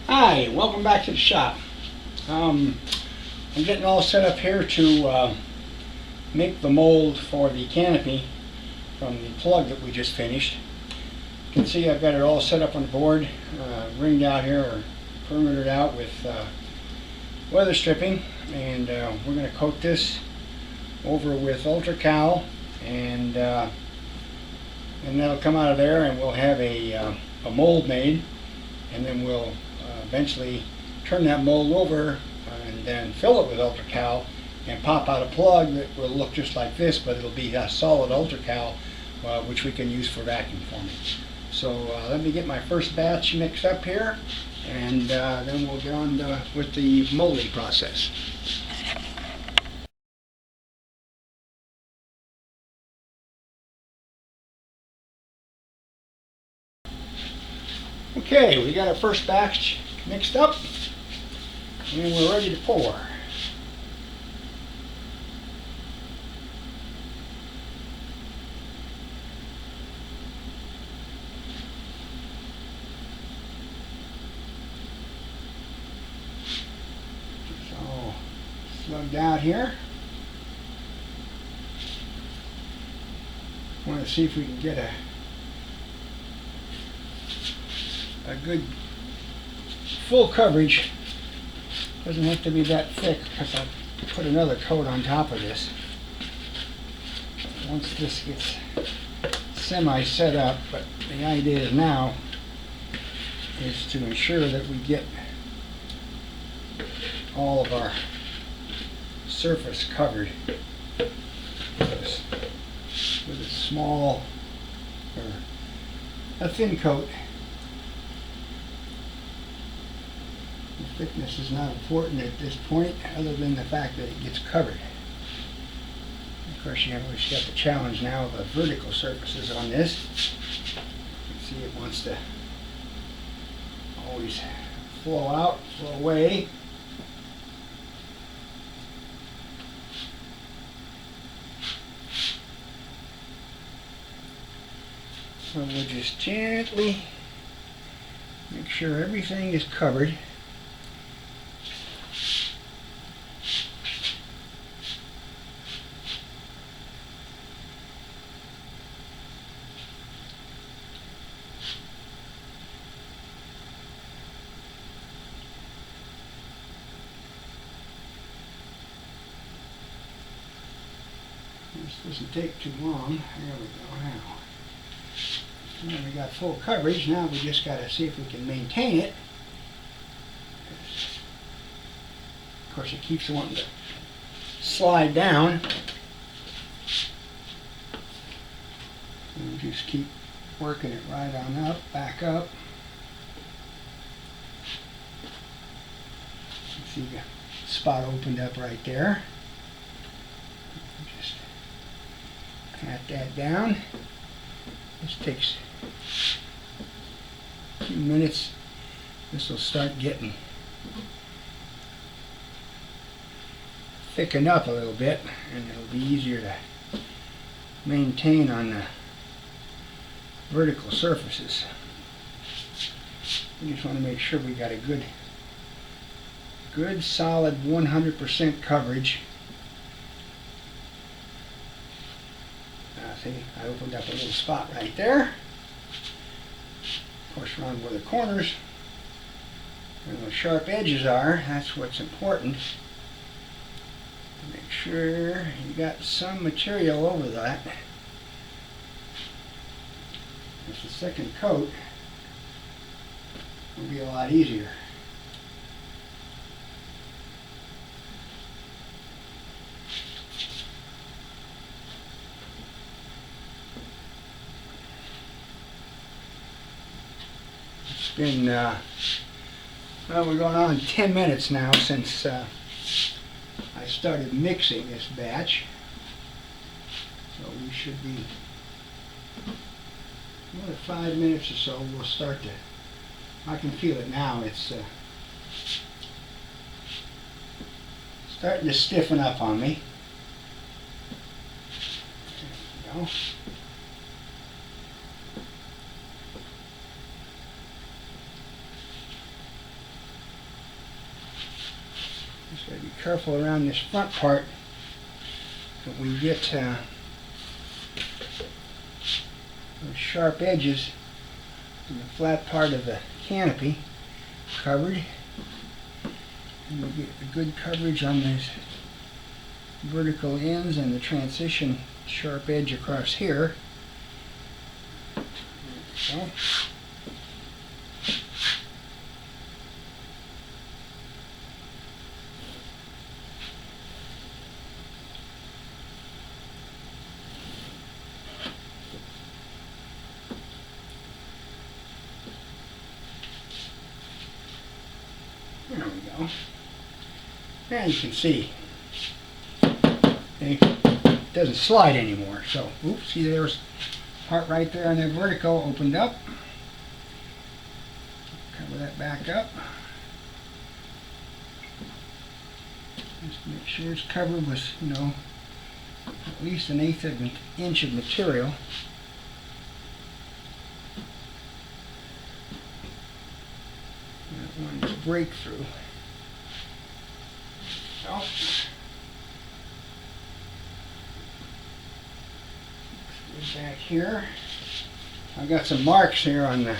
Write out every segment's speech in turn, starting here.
Hi, welcome back to the shop. I'm getting all set up here to make the mold for the canopy from the plug that we just finished. You can see I've got it all set up on the board, ringed out here or perimetered out with weather stripping, and we're going to coat this over with ultra cal, and that'll come out of there, and we'll have a mold made, and then we'll eventually turn that mold over and then fill it with ultra cal and pop out a plug that will look just like this, but it'll be a solid ultra cal, which we can use for vacuum forming. So let me get my first batch mixed up here, and then we'll get on with the molding process. Okay, we got our first batch mixed up, and we're ready to pour. So, slugged out here. Want to see if we can get a good full coverage. Doesn't have to be that thick because I'll put another coat on top of this once this gets semi set up. But the idea now is to ensure that we get all of our surface covered with a small or a thin coat. The thickness is not important at this point, other than the fact that it gets covered. Of course, you have always got the challenge now of the vertical surfaces on this. You can see it wants to always flow out, flow away. So we'll just gently make sure everything is covered. This doesn't take too long. There we go now. Now we got full coverage. Now we just got to see if we can maintain it. Of course, it keeps wanting to slide down. And just keep working it right on up, back up. See the spot opened up right there. Just pat that down. This takes a few minutes. This will start getting thicken up a little bit, and it'll be easier to maintain on the vertical surfaces. We just want to make sure we got a good solid 100% coverage. See, I opened up a little spot right there. Of course, around where the corners, where the sharp edges are, that's what's important. Make sure you got some material over that. Because the second coat will be a lot easier. Been well, we're going on 10 minutes now since I started mixing this batch, so we should be another 5 minutes or so. We'll start to, I can feel it now, it's starting to stiffen up on me. There we go. Just got to be careful around this front part that we get those sharp edges in the flat part of the canopy covered. And we get the good coverage on these vertical ends and the transition sharp edge across here. There we go. There we go. And you can see it doesn't slide anymore. So, oops, see there's part right there on that vertical opened up. Cover that back up. Just make sure it's covered with, at least 1/8 of an inch of material. That one's a breakthrough. So, back here, I've got some marks here on the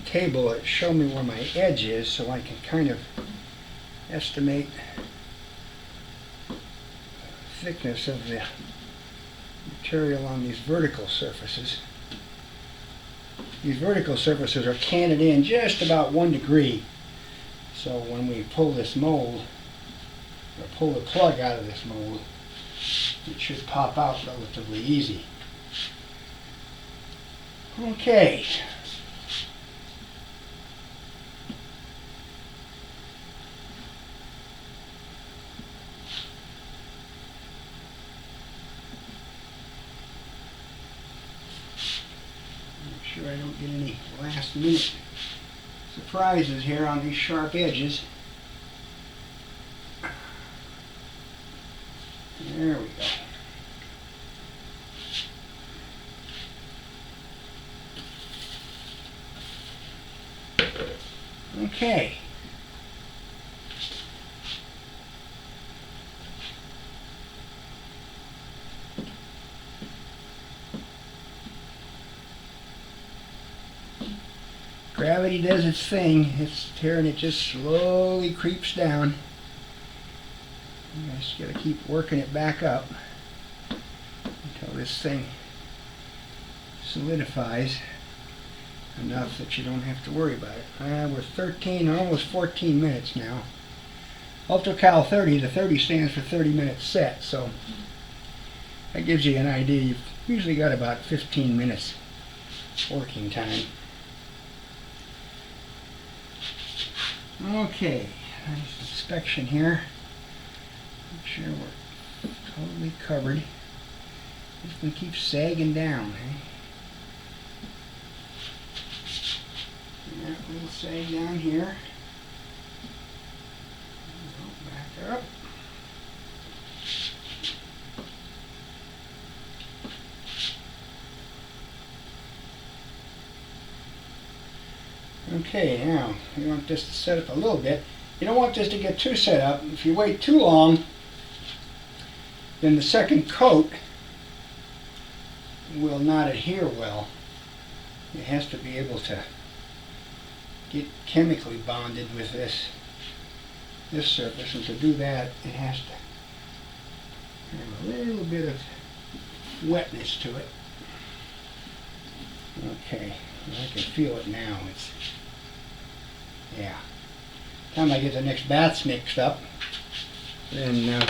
table that show me where my edge is, so I can kind of estimate the thickness of the material on these vertical surfaces. These vertical surfaces are canted in just about 1 degree, so when we pull this mold, or pull the plug out of this mold, it should pop out relatively easy. Okay. Make sure I don't get any last minute surprises here on these sharp edges. There we go. Okay. Gravity does its thing. It's here and it just slowly creeps down. You just got to keep working it back up until this thing solidifies enough that you don't have to worry about it. We're 13, almost 14 minutes now. UltraCal 30, the 30 stands for 30 minutes set, so that gives you an idea. You've usually got about 15 minutes working time. Okay, nice inspection here. Make sure we're totally covered. This one keeps sagging down. That little sag down here. Back up. Okay, now you want this to set up a little bit. You don't want this to get too set up. If you wait too long, then the second coat will not adhere well. It has to be able to get chemically bonded with this surface, and to do that it has to have a little bit of wetness to it. Okay, I can feel it now. Yeah. Time I get the next batch mixed up, then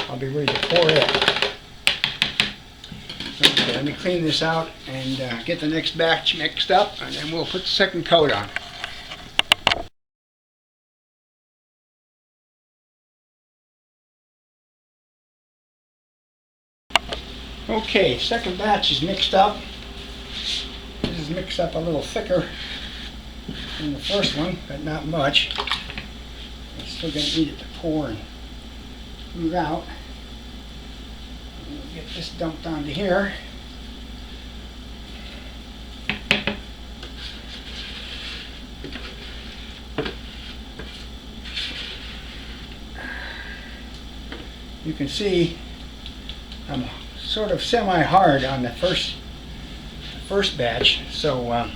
I'll be ready to pour it. Okay, let me clean this out and get the next batch mixed up, and then we'll put the second coat on. Okay, second batch is mixed up. This is mixed up a little thicker than the first one, but not much. I'm still going to need it to pour and move out. We'll get this dumped onto here. you can see I'm sort of semi-hard on the first batch, so I'm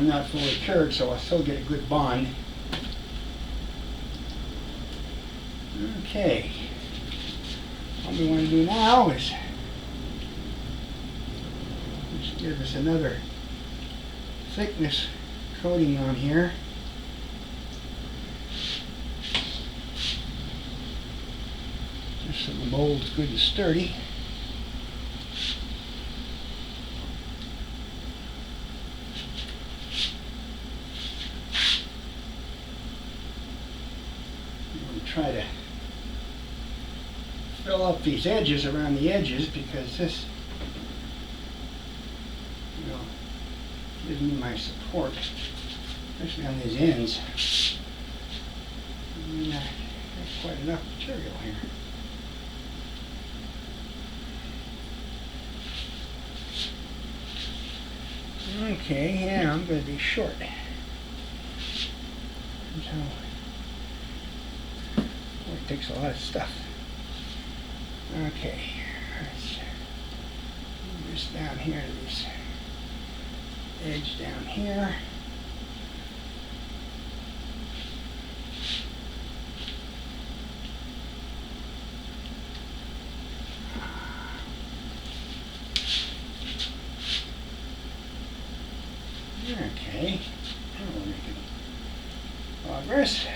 not fully cured, so I'll still get a good bond. Okay, what we want to do now is just give us another thickness coating on here. Just so the mold's good and sturdy. I'm going to try to fill up these edges around the edges, because this, you know, gives me my support, especially on these ends. And, there's quite enough material here. Okay, yeah, I'm going to be short. So, boy, it takes a lot of stuff. Okay, let's move this down here to this edge down here. Okay, now we're making progress.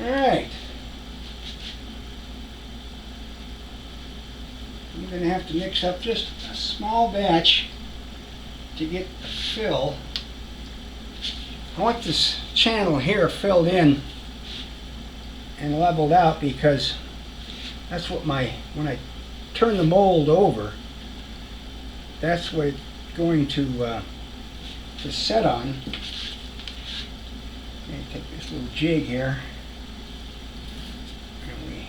All right. I'm going to have to mix up just a small batch to get the fill. I want this channel here filled in and leveled out, because that's what when I turn the mold over, that's what it's going to set on. Let me take this little jig here and we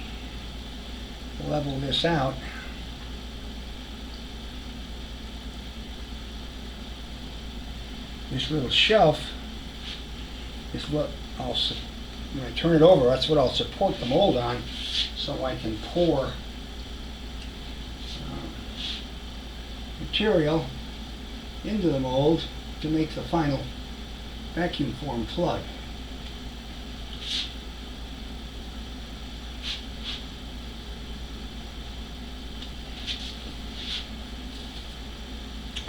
level this out. This little shelf is what when I turn it over, that's what I'll support the mold on, so I can pour material into the mold to make the final vacuum form plug.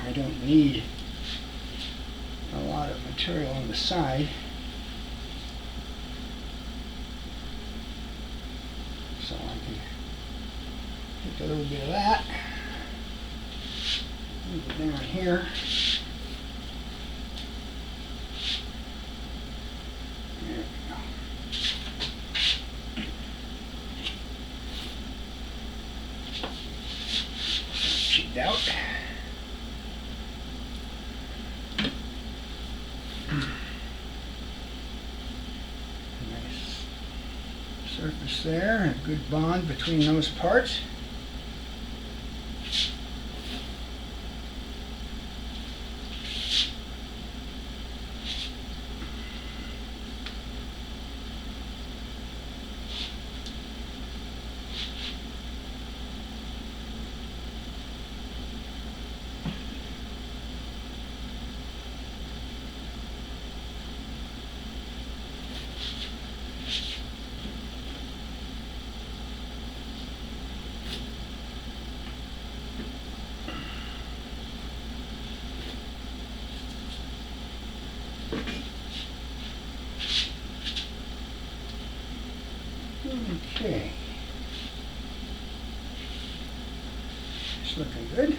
I don't need a lot of material on the side, so I can take a little bit of that, move it down here. There we go. Checked out. Nice surface there, a good bond between those parts. Okay, it's looking good.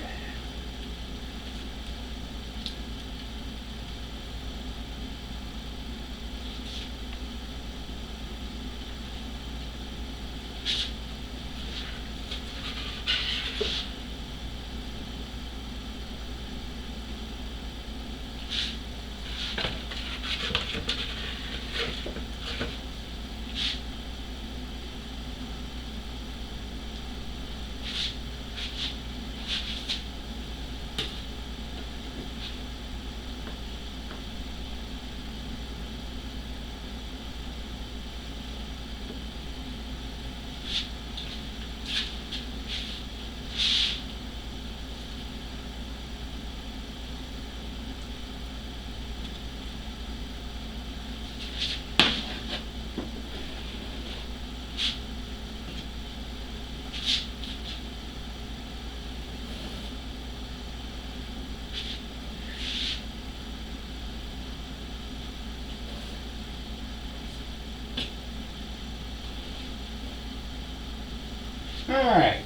Alright.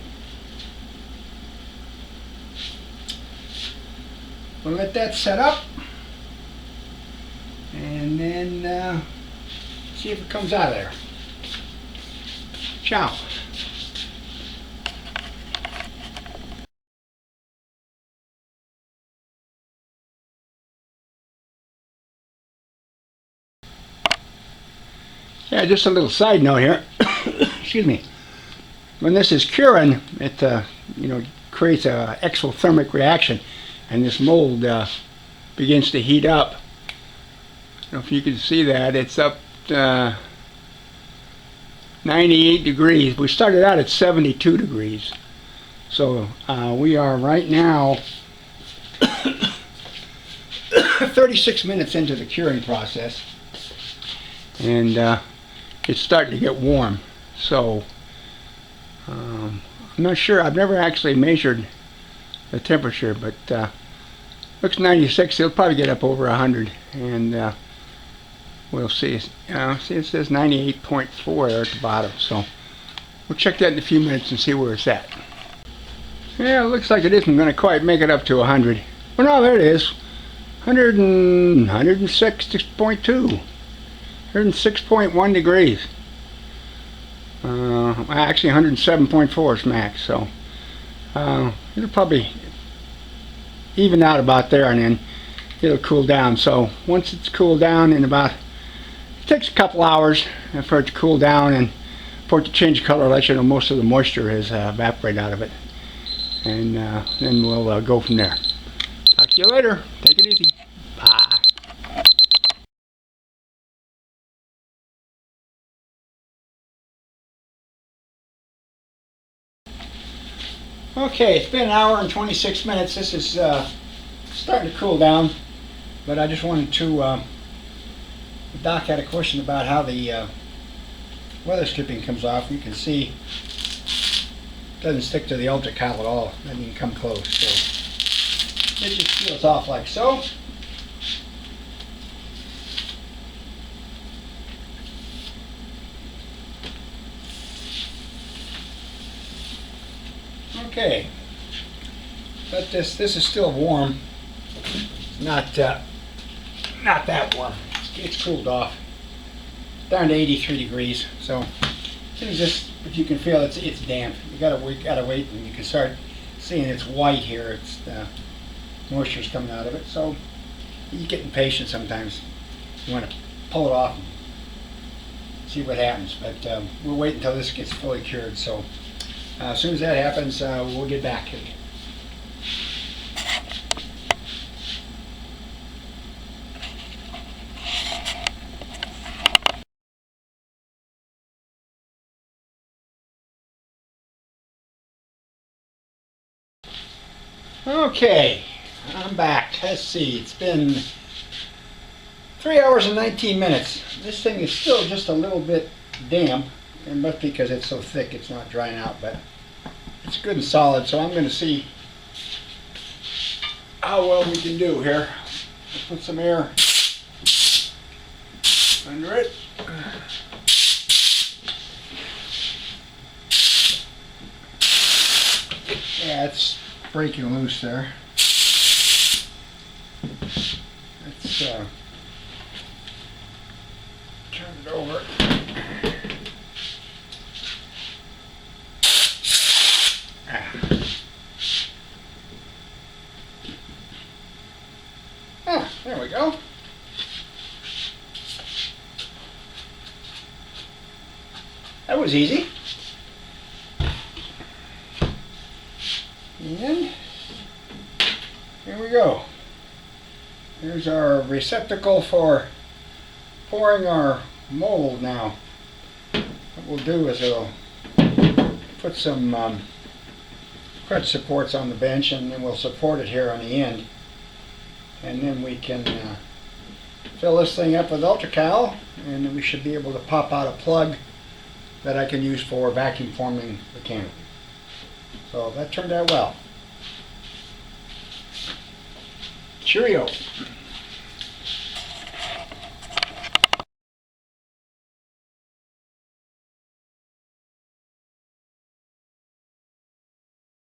We'll let that set up and then see if it comes out of there. Ciao. Yeah, just a little side note here. Excuse me. When this is curing, it creates a exothermic reaction, and this mold begins to heat up. I don't know if you can see that. It's up 98 degrees. We started out at 72 degrees. So we are right now 36 minutes into the curing process, and it's starting to get warm. So I'm not sure. I've never actually measured the temperature, but looks 96. It'll probably get up over 100, and we'll see. See, it says 98.4 there at the bottom. So we'll check that in a few minutes and see where it's at. Yeah, it looks like it isn't going to quite make it up to 100. Well, no, there it is. 106.2. 106.1 degrees. Actually 107.4 is max, so it'll probably even out about there, and then it'll cool down. So once it's cooled down, it takes a couple hours for it to cool down and for it to change color, let you know most of the moisture has evaporated out of it, and then we'll go from there. Talk to you later. Take it easy. Bye. Okay, it's been an hour and 26 minutes. This is starting to cool down, but I just wanted to, the doc had a question about how the weather stripping comes off. You can see it doesn't stick to the ultracal at all. Doesn't even come close. So it just peels off like so. Okay, but this is still warm. It's not that warm. It's cooled off down to 83 degrees. So it's just, if you can feel it's damp. You gotta wait, and you can start seeing it's white here. It's moisture's coming out of it. So you get impatient sometimes. You want to pull it off and see what happens. But we'll wait until this gets fully cured. So. As soon as that happens, we'll get back to you. Okay, I'm back. Let's see, it's been 3 hours and 19 minutes. This thing is still just a little bit damp. It must be because it's so thick it's not drying out, but it's good and solid, so I'm going to see how well we can do here. I'll put some air under it. Yeah, it's breaking loose there. Let's turn it over. There we go. That was easy. And here we go. Here's our receptacle for pouring our mold now. What we'll do is we'll put some crutch supports on the bench, and then we'll support it here on the end. And then we can fill this thing up with ultracal, and then we should be able to pop out a plug that I can use for vacuum forming the canopy. So that turned out well. Cheerio.